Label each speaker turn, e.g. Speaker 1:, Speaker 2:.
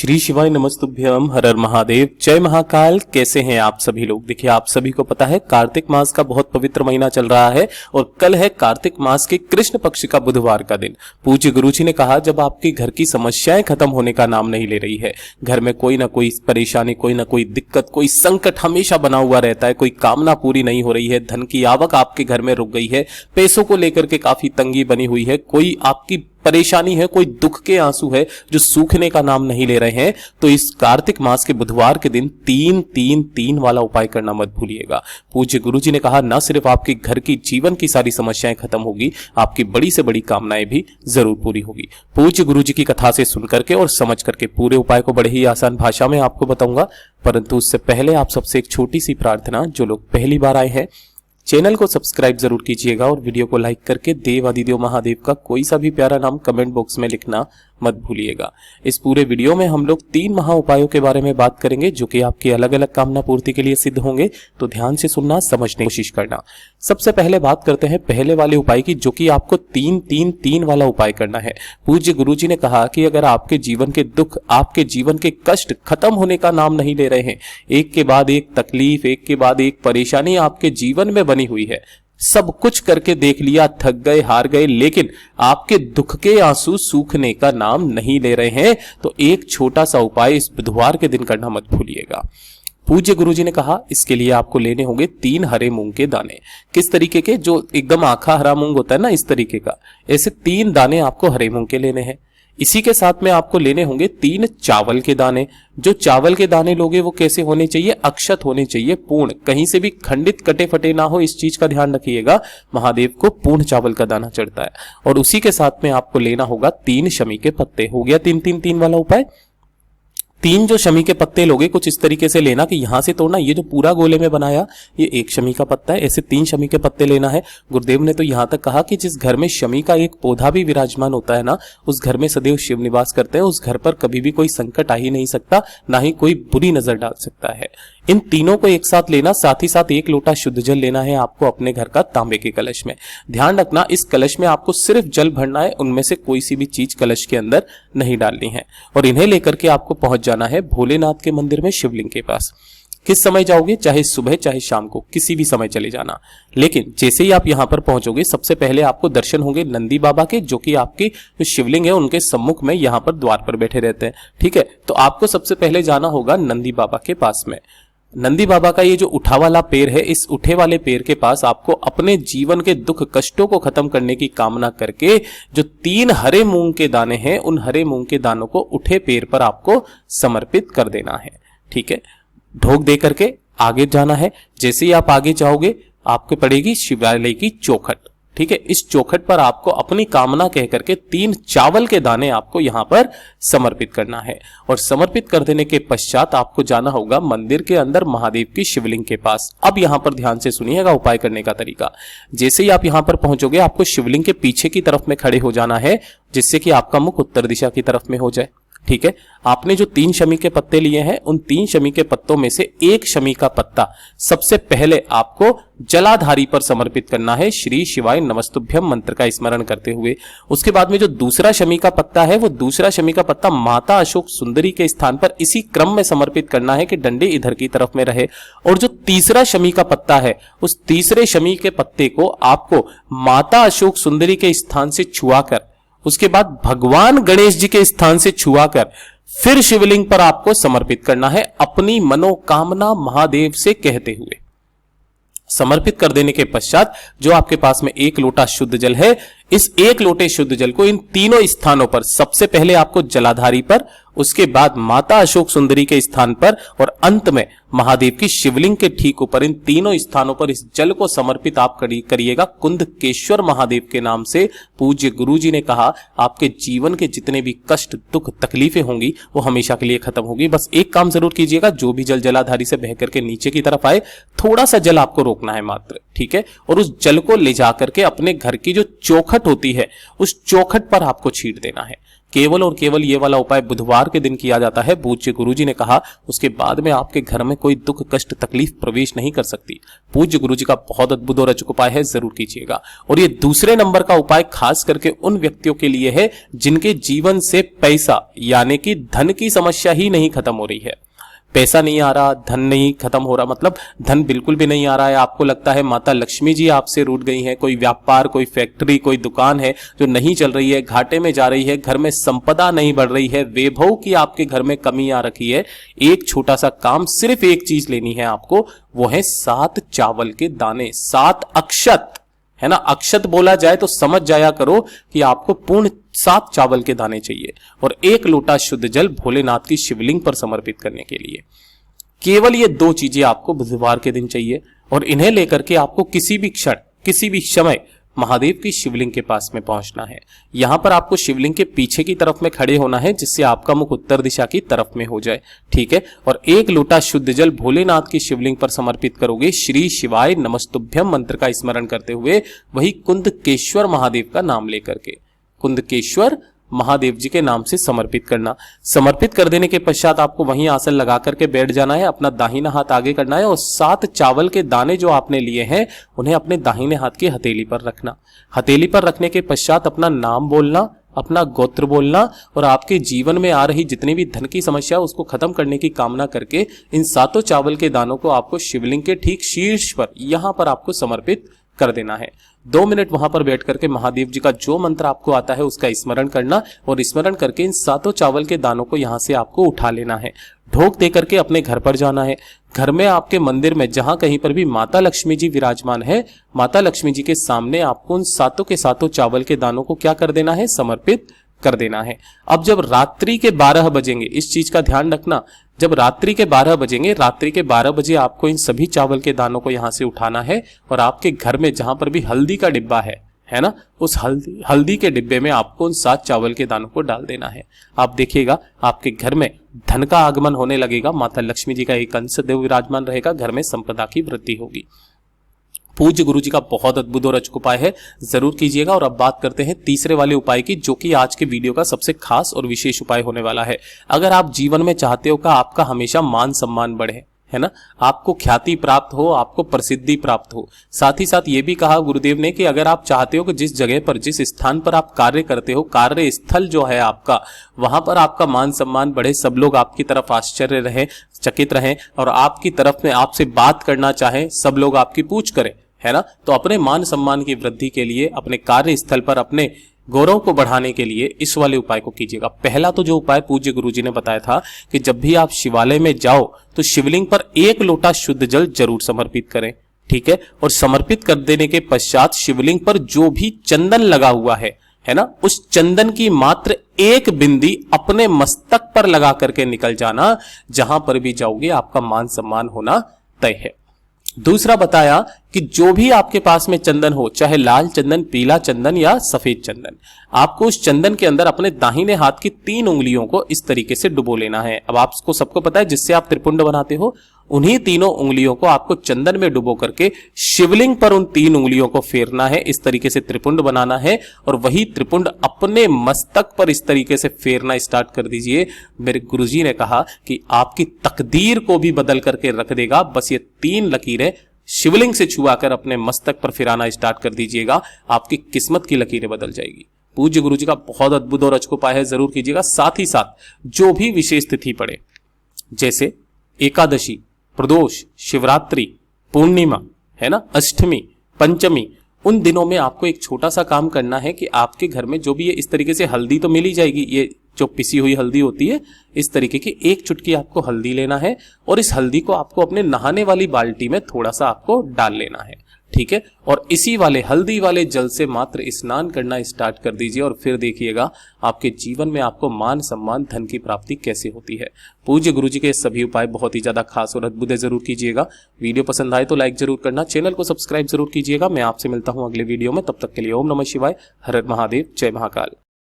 Speaker 1: श्री शिवाय नमस्तुभ्यम हर हर महादेव जय महाकाल। कैसे हैं आप सभी लोग। देखिए आप सभी को पता है कार्तिक मास का बहुत पवित्र महीना चल रहा है और कल है कार्तिक मास के कृष्ण पक्ष का बुधवार का दिन। पूज्य गुरुजी ने कहा जब आपके घर की समस्याएं खत्म होने का नाम नहीं ले रही है, घर में कोई ना कोई परेशानी, कोई ना कोई दिक्कत, कोई संकट हमेशा बना हुआ रहता है, कोई कामना पूरी नहीं हो रही है, धन की आवक आपके घर में रुक गई है, पैसों को लेकर के काफी तंगी बनी हुई है, कोई आपकी परेशानी है, कोई दुख के आंसू है जो सूखने का नाम नहीं ले रहे हैं, तो इस कार्तिक मास के बुधवार के दिन 3-3-3 वाला उपाय करना मत भूलिएगा। पूज्य गुरुजी ने कहा न सिर्फ आपके घर की जीवन की सारी समस्याएं खत्म होगी, आपकी बड़ी से बड़ी कामनाएं भी जरूर पूरी होगी। पूज्य गुरुजी की कथा से सुन करके और समझ करके पूरे उपाय को बड़े ही आसान भाषा में आपको बताऊंगा, परंतु उससे पहले आप सबसे एक छोटी सी प्रार्थना, जो लोग पहली बार आए हैं चैनल को सब्सक्राइब जरूर कीजिएगा और वीडियो को लाइक करके देव आदिदेव महादेव का कोई सा भी प्यारा नाम कमेंट बॉक्स में लिखना मत भूलिएगा। इस पूरे वीडियो में हम लोग 3 महा उपायों के बारे में बात करेंगे जो कि आपकी अलग अलग कामना पूर्ति के लिए सिद्ध होंगे, तो ध्यान से सुनना, समझने की कोशिश करना। सबसे पहले बात करते हैं पहले वाले उपाय की, जो कि आपको 3-3-3 वाला उपाय करना है। पूज्य गुरुजी ने कहा कि अगर आपके जीवन के दुख, आपके जीवन के कष्ट खत्म होने का नाम नहीं ले रहे हैं, एक के बाद एक तकलीफ, एक के बाद एक परेशानी आपके जीवन में बनी हुई है, सब कुछ करके देख लिया, थक गए, हार गए, लेकिन आपके दुख के आंसू सूखने का नाम नहीं ले रहे हैं, तो एक छोटा सा उपाय इस बुधवार के दिन करना मत भूलिएगा। पूज्य गुरुजी ने कहा इसके लिए आपको लेने होंगे 3 हरे मूंग के दाने। किस तरीके के? जो एकदम आखा हरा मूंग होता है ना, इस तरीके का, ऐसे 3 दाने आपको हरे मूंग के लेने हैं। इसी के साथ में आपको लेने होंगे 3 चावल के दाने। जो चावल के दाने लोगे वो कैसे होने चाहिए? अक्षत होने चाहिए, पूर्ण, कहीं से भी खंडित कटे फटे ना हो, इस चीज का ध्यान रखिएगा। महादेव को पूर्ण चावल का दाना चढ़ता है। और उसी के साथ में आपको लेना होगा 3 शमी के पत्ते। हो गया 3-3-3 वाला उपाय। 3 जो शमी के पत्ते लोगे कुछ इस तरीके से लेना कि यहां से तोड़ना, ये जो पूरा गोले में बनाया ये 1 शमी का पत्ता है, ऐसे 3 शमी के पत्ते लेना है। गुरुदेव ने तो यहां तक कहा कि जिस घर में शमी का एक पौधा भी विराजमान होता है ना, उस घर में सदैव शिव निवास करते हैं, उस घर पर कभी भी कोई संकट आ ही नहीं सकता, ना ही कोई बुरी नजर डाल सकता है। इन तीनों को एक साथ लेना, साथ ही साथ 1 लोटा शुद्ध जल लेना है आपको अपने घर का तांबे के कलश में। ध्यान रखना इस कलश में आपको सिर्फ जल भरना है, उनमें से कोई सी भी चीज कलश के अंदर नहीं डालनी है। और इन्हें लेकर के आपको पहुंच जाना है भोलेनाथ के मंदिर में, शिवलिंग के पास। किस समय जाओगे? चाहे सुबह चाहे शाम को, किसी भी समय चले जाना। लेकिन जैसे ही आप यहां पर पहुंचोगे सबसे पहले आपको दर्शन होंगे नंदी बाबा के, जो कि आपकी जो शिवलिंग है उनके सम्मुख में यहां पर द्वार पर बैठे रहते हैं। ठीक है, तो आपको सबसे पहले जाना होगा नंदी बाबा के पास में। नंदी बाबा का ये जो उठा वाला पैर है, इस उठे वाले पैर के पास आपको अपने जीवन के दुख कष्टों को खत्म करने की कामना करके जो 3 हरे मूंग के दाने हैं, उन हरे मूंग के दानों को उठे पैर पर आपको समर्पित कर देना है। ठीक है, ढोक दे करके आगे जाना है। जैसे ही आप आगे जाओगे आपको पड़ेगी शिवालय की चौखट। ठीक है, इस चौखट पर आपको अपनी कामना कह करके 3 चावल के दाने आपको यहां पर समर्पित करना है। और समर्पित कर देने के पश्चात आपको जाना होगा मंदिर के अंदर महादेव की शिवलिंग के पास। अब यहां पर ध्यान से सुनिएगा उपाय करने का तरीका। जैसे ही आप यहां पर पहुंचोगे आपको शिवलिंग के पीछे की तरफ में खड़े हो जाना है, जिससे कि आपका मुख उत्तर दिशा की तरफ में हो जाए। ठीक है, आपने जो 3 शमी के पत्ते लिए हैं, उन 3 शमी के पत्तों में से 1 शमी का पत्ता सबसे पहले आपको जलाधारी पर समर्पित करना है, श्री शिवाय नमस्तुभ्यम मंत्र का स्मरण करते हुए। उसके बाद में जो दूसरा शमी का पत्ता है, वो दूसरा शमी का पत्ता माता अशोक सुंदरी के स्थान पर इसी क्रम में समर्पित करना है कि डंडे इधर की तरफ में रहे। और जो तीसरा शमी का पत्ता है, उस तीसरे शमी के पत्ते को आपको माता अशोक सुंदरी के स्थान से छुआकर, उसके बाद भगवान गणेश जी के स्थान से छुआकर फिर शिवलिंग पर आपको समर्पित करना है, अपनी मनोकामना महादेव से कहते हुए। समर्पित कर देने के पश्चात जो आपके पास में 1 लोटा शुद्ध जल है, इस 1 लोटे शुद्ध जल को इन तीनों स्थानों पर, सबसे पहले आपको जलाधारी पर, उसके बाद माता अशोक सुंदरी के स्थान पर और अंत में महादेव की शिवलिंग के ठीक ऊपर, इन तीनों स्थानों पर इस जल को समर्पित आप करिएगा कुंदकेश्वर महादेव के नाम से। पूज्य गुरुजी ने कहा आपके जीवन के जितने भी कष्ट, दुख, तकलीफें होंगी वो हमेशा के लिए खत्म होगी। बस एक काम जरूर कीजिएगा, जो भी जल जलाधारी से बह करके नीचे की तरफ आए, थोड़ा सा जल आपको रोकना है मात्र। ठीक है, और उस जल को ले जाकर के अपने घर की जो चौखट होती है उस चौखट पर आपको छींट देना है। केवल और केवल ये वाला उपाय बुधवार के दिन किया जाता है। पूज्य गुरुजी ने कहा उसके बाद में आपके घर में कोई दुख कष्ट तकलीफ प्रवेश नहीं कर सकती। पूज्य गुरुजी का बहुत अद्भुत और अचूक उपाय है, जरूर कीजिएगा। और ये दूसरे नंबर का उपाय खास करके उन व्यक्तियों के लिए है जिनके जीवन से पैसा यानी कि धन की समस्या ही नहीं खत्म हो रही है। पैसा नहीं आ रहा, धन नहीं खत्म हो रहा, मतलब धन बिल्कुल भी नहीं आ रहा है। आपको लगता है माता लक्ष्मी जी आपसे रूठ गई हैं, कोई व्यापार, कोई फैक्ट्री, कोई दुकान है जो नहीं चल रही है, घाटे में जा रही है, घर में संपदा नहीं बढ़ रही है, वैभव की आपके घर में कमी आ रखी है। एक छोटा सा काम, सिर्फ एक चीज लेनी है आपको, वो है 7 चावल के दाने, 7 अक्षत, है ना। अक्षत बोला जाए तो समझ जाया करो कि आपको पूर्ण 7 चावल के दाने चाहिए और 1 लोटा शुद्ध जल भोलेनाथ की शिवलिंग पर समर्पित करने के लिए। केवल ये 2 चीजें आपको बुधवार के दिन चाहिए और इन्हें लेकर के आपको किसी भी क्षण, किसी भी समय महादेव की शिवलिंग के पास में पहुंचना है। यहां पर आपको शिवलिंग के पीछे की तरफ में खड़े होना है जिससे आपका मुख उत्तर दिशा की तरफ में हो जाए, ठीक है। और 1 लोटा शुद्ध जल भोलेनाथ की शिवलिंग पर समर्पित करोगे। श्री शिवाय नमस्तुभ्यम मंत्र का स्मरण करते हुए वही कुंदकेश्वर महादेव का नाम लेकर के, कुंदकेश्वर महादेव जी के नाम से समर्पित करना। समर्पित कर देने के पश्चात आपको वहीं आसन लगा करके बैठ जाना है, अपना दाहिना हाथ आगे करना है और 7 चावल के दाने जो आपने लिए हैं उन्हें अपने दाहिने हाथ की हथेली पर रखना। हथेली पर रखने के पश्चात अपना नाम बोलना, अपना गोत्र बोलना और आपके जीवन में आ रही जितनी भी धन की समस्या उसको खत्म करने की कामना करके इन 7 चावल के दानों को आपको शिवलिंग के ठीक शीर्ष पर, यहां पर आपको समर्पित कर देना है। 2 मिनट वहां पर बैठ करके महादेव जी का जो मंत्र आपको आता है उसका स्मरण करना और स्मरण करके इन 7 चावल के दानों को यहां से आपको उठा लेना है। ढोक दे करके अपने घर पर जाना है। घर में आपके मंदिर में जहां कहीं पर भी माता लक्ष्मी जी विराजमान है, माता लक्ष्मी जी के सामने आपको उन 7 के 7 चावल के दानों को क्या कर देना है, समर्पित कर देना है। अब जब रात्रि के 12 बजेंगे, इस चीज का ध्यान रखना, जब रात्रि के 12 बजेंगे, रात्रि के 12 बजे आपको इन सभी चावल के दानों को यहां से उठाना है और आपके घर में जहां पर भी हल्दी का डिब्बा है ना, उस हल्दी के डिब्बे में आपको उन 7 चावल के दानों को डाल देना है। आप देखिएगा आपके घर में धन का आगमन होने लगेगा, माता लक्ष्मी जी का एक अंश देव विराजमान रहेगा, घर में संपदा की वृद्धि होगी। पूज्य गुरु जी का बहुत अद्भुत और अचूक उपाय है, जरूर कीजिएगा। और अब बात करते हैं तीसरे वाले उपाय की, जो कि आज के वीडियो का सबसे खास और विशेष उपाय होने वाला है। अगर आप जीवन में चाहते हो कि आपका हमेशा मान सम्मान बढ़े, है ना, आपको ख्याति प्राप्त हो, आपको प्रसिद्धि प्राप्त हो, साथ ही साथ ये भी कहा गुरुदेव ने कि अगर आप चाहते हो कि जिस जगह पर, जिस स्थान पर आप कार्य करते हो, कार्य स्थल जो है आपका, वहां पर आपका मान सम्मान बढ़े, सब लोग आपकी तरफ आश्चर्य रहे, चकित रहें और आपकी तरफ में आपसे बात करना चाहें, सब लोग आपकी पूछ करें, है ना, तो अपने मान सम्मान की वृद्धि के लिए, अपने कार्य स्थल पर अपने गौरव को बढ़ाने के लिए इस वाले उपाय को कीजिएगा। पहला तो जो उपाय पूज्य गुरुजी ने बताया था कि जब भी आप शिवालय में जाओ तो शिवलिंग पर 1 लोटा शुद्ध जल जरूर समर्पित करें, ठीक है। और समर्पित कर देने के पश्चात शिवलिंग पर जो भी चंदन लगा हुआ है ना, उस चंदन की मात्र 1 बिंदी अपने मस्तक पर लगा करके निकल जाना। जहां पर भी जाओगे आपका मान सम्मान होना तय है। दूसरा बताया कि जो भी आपके पास में चंदन हो, चाहे लाल चंदन, पीला चंदन या सफेद चंदन, आपको उस चंदन के अंदर अपने दाहिने हाथ की 3 उंगलियों को इस तरीके से डुबो लेना है। अब आपको सबको पता है जिससे आप त्रिपुंड बनाते हो, उन्हीं तीनों उंगलियों को आपको चंदन में डुबो करके शिवलिंग पर उन 3 उंगलियों को फेरना है, इस तरीके से त्रिपुंड बनाना है और वही त्रिपुंड अपने मस्तक पर इस तरीके से फेरना स्टार्ट कर दीजिए। मेरे गुरुजी ने कहा कि आपकी तकदीर को भी बदल करके रख देगा। बस ये 3 लकीरें शिवलिंग से छुआकर अपने मस्तक पर फिराना स्टार्ट कर दीजिएगा, आपकी किस्मत की लकीरें बदल जाएगी। पूज्य गुरुजी का बहुत अद्भुत और अचूक उपाय है, जरूर कीजिएगा। साथ ही साथ जो भी विशेष तिथि पड़े, जैसे एकादशी, प्रदोष, शिवरात्रि, पूर्णिमा, है ना, अष्टमी, पंचमी, उन दिनों में आपको एक छोटा सा काम करना है कि आपके घर में जो भी है, इस तरीके से हल्दी तो मिल ही जाएगी, ये जो पिसी हुई हल्दी होती है, इस तरीके की 1 चुटकी आपको हल्दी लेना है और इस हल्दी को आपको अपने नहाने वाली बाल्टी में थोड़ा सा आपको डाल लेना है, ठीक है। और इसी वाले हल्दी वाले जल से मात्र स्नान करना स्टार्ट कर दीजिए और फिर देखिएगा आपके जीवन में आपको मान सम्मान धन की प्राप्ति कैसे होती है। पूज्य गुरुजी के सभी उपाय बहुत ही ज्यादा खास और अद्भुत है, जरूर कीजिएगा। वीडियो पसंद आए तो लाइक जरूर करना, चैनल को सब्सक्राइब जरूर कीजिएगा। मैं आपसे मिलता हूं अगले वीडियो में, तब तक के लिए ओम नमः शिवाय, हर हर महादेव, जय महाकाल।